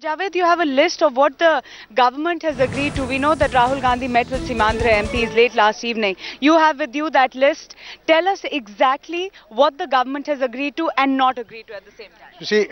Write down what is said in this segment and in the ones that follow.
Javed, you have a list of what the government has agreed to. We know that Rahul Gandhi met with Seemandhra MPs late last evening. You have with you that list. Tell us exactly what the government has agreed to and not agreed to at the same time. You see,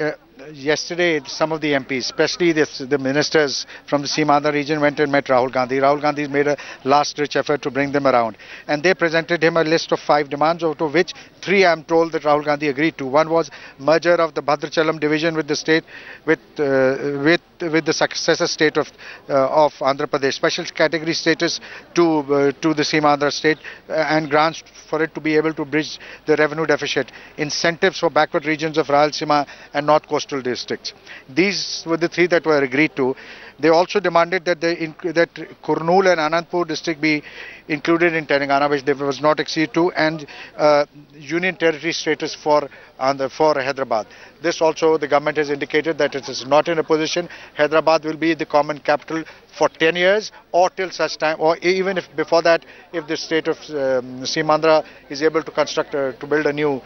yesterday some of the MPs, especially the ministers from the Seemandhra region, went and met Rahul Gandhi. Rahul Gandhi made a last-ditch effort to bring them around. And they presented him a list of 5 demands, out of which 3 I am told that Rahul Gandhi agreed to. One was merger of the Bhadrachalam division with the state, with the successor state of Andhra Pradesh, special category status to the Seemandhra state, and grants for it to be able to bridge the revenue deficit, incentives for backward regions of Rayalaseema and North Coastal districts. These were the 3 that were agreed to. They also demanded that that Kurnool and Anandpur district be included in Telangana, which they was not acceded to, and union territory status for Hyderabad. This also the government has indicated that it is not in a position. Hyderabad will be the common capital for 10 years or till such time, or even if before that, if the state of Seemandhra is able to to build a new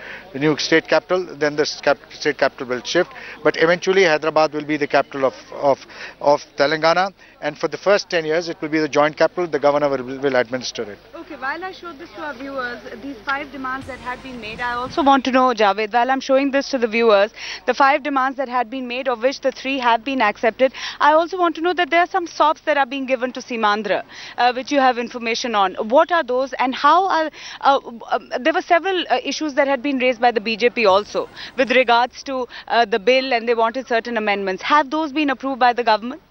state capital, then the state capital will shift. But eventually Hyderabad will be the capital of Telangana, and for the first 10 years it will be the joint capital. The governor will administer it. Okay, while I showed this to our viewers, these 5 demands that had been made, I also want to know, Javed, while I'm showing this to the viewers, the 5 demands that had been made, of which the 3 have been accepted, I also want to know that there are some SOPs that are being given to Seemandhra, which you have information on. What are those, and how are, there were several issues that had been raised by the BJP also, with regards to the bill, and they wanted certain amendments. Have those been approved by the government?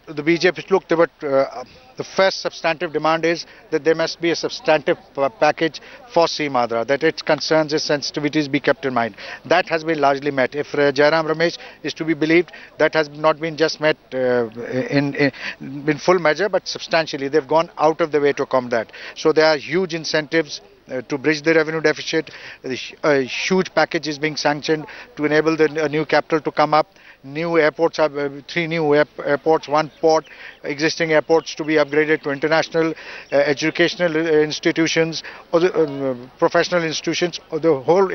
The BJP, look, the first substantive demand is that there must be a substantive package for Seemandhra, that its concerns, its sensitivities be kept in mind. That has been largely met. If Jairam Ramesh is to be believed, that has not been just met in full measure, but substantially. They've gone out of the way to accommodate that. So there are huge incentives to bridge the revenue deficit. A huge package is being sanctioned to enable the new capital to come up. New airports, 3 new airports, 1 port, existing airports to be upgraded to international educational institutions, or the, professional institutions, or the whole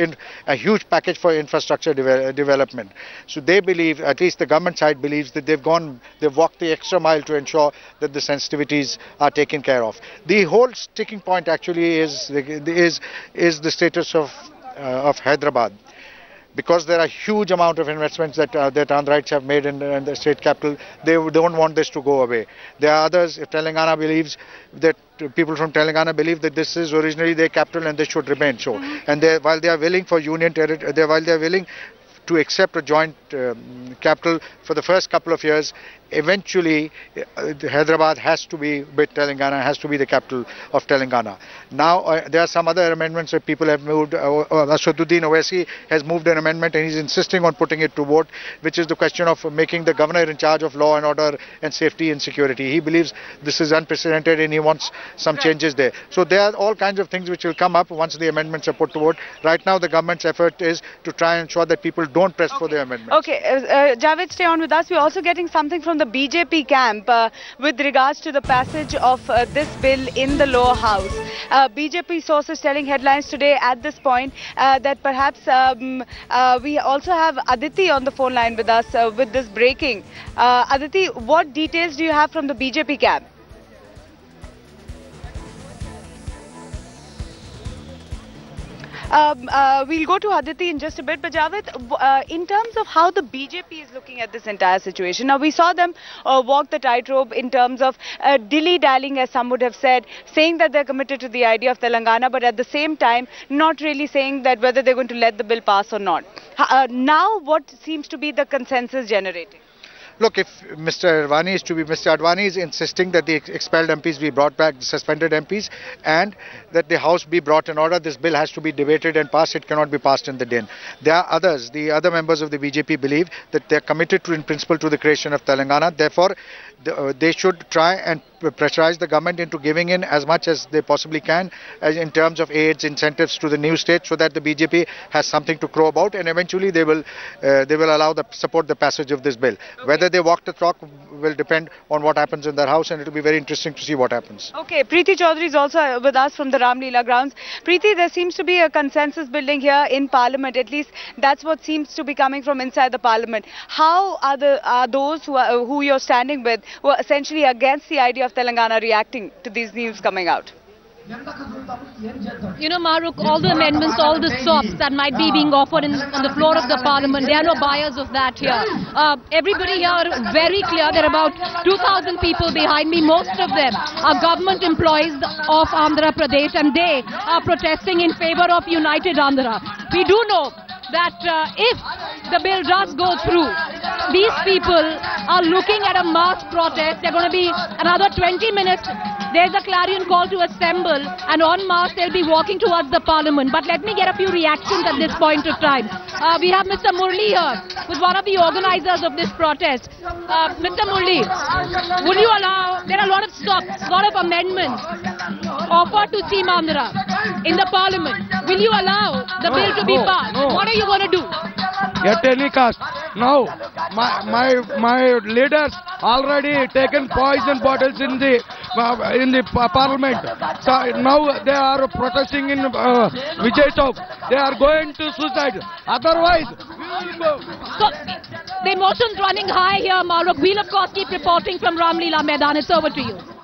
a huge package for infrastructure development. So they believe, at least the government side believes, that they've walked the extra mile to ensure that the sensitivities are taken care of. The whole sticking point actually is the status of Hyderabad. Because there are huge amount of investments that Andhrites have made in the state capital, they don't want this to go away. There are others. If Telangana believes that, people from Telangana believe that this is originally their capital and this should remain so. And while they are willing for union territory, while they are willing to accept a joint capital for the first couple of years, eventually Hyderabad has to be with Telangana, has to be the capital of Telangana. Now there are some other amendments that people have moved. Asaduddin Owaisi has moved an amendment and he's insisting on putting it to vote, which is the question of making the governor in charge of law and order and safety and security. He believes this is unprecedented and he wants some changes there. So there are all kinds of things which will come up once the amendments are put to vote. Right now the government's effort is to try and ensure that people don't press for the amendments. Okay, Javed, stay on with us. We're also getting something from the BJP camp with regards to the passage of this bill in the lower house. BJP sources telling headlines today at this point that perhaps we also have Aditi on the phone line with us with this breaking. Aditi, what details do you have from the BJP camp? We'll go to Aditi in just a bit, but Javed, in terms of how the BJP is looking at this entire situation, now we saw them walk the tightrope in terms of dilly-dallying, as some would have said, saying that they're committed to the idea of Telangana, but at the same time not really saying that whether they're going to let the bill pass or not. Now what seems to be the consensus generating? Look, if Mr. Advani is insisting that the expelled MPs be brought back, the suspended MPs, and that the House be brought in order, this bill has to be debated and passed. It cannot be passed in the din. There are others. The other members of the BJP believe that they are committed to, in principle, to the creation of Telangana. Therefore, they should try and pressurize the government into giving in as much as they possibly can in terms of aids, incentives to the new state, so that the BJP has something to crow about, and eventually they will support the passage of this bill. Okay. Whether they walk the talk will depend on what happens in their house, and it will be very interesting to see what happens. Okay, Preeti Chaudhary is also with us from the Ramleela grounds. Preeti, there seems to be a consensus building here in Parliament. At least that's what seems to be coming from inside the Parliament. How are those who you're standing with, who are essentially against the idea of Telangana, reacting to these news coming out? You know, Maruk, all the amendments, all the SOPs that might be being offered on the floor of the Parliament, there are no buyers of that here. Everybody here are very clear. There are about 2,000 people behind me. Most of them are government employees of Andhra Pradesh, and they are protesting in favor of United Andhra. We do know that if the bill does go through, these people are looking at a mass protest. They're going to be another 20 minutes. There's a clarion call to assemble, and en masse they'll be walking towards the Parliament. But let me get a few reactions at this point of time. We have Mr. Murli here, who's one of the organizers of this protest. Mr. Murli, would you allow, there are a lot of stops, a lot of amendments offered to Seemandhra in the Parliament. Will you allow the bill to be passed? What are you going to do? Get telecast. No, my leaders already taken poison bottles in the Parliament. So now they are protesting in Vijay Chowk. They are going to suicide. Otherwise, we will go. So the emotions running high here, Maruk. We'll of course keep reporting from Ramleela Maidan. It's over to you.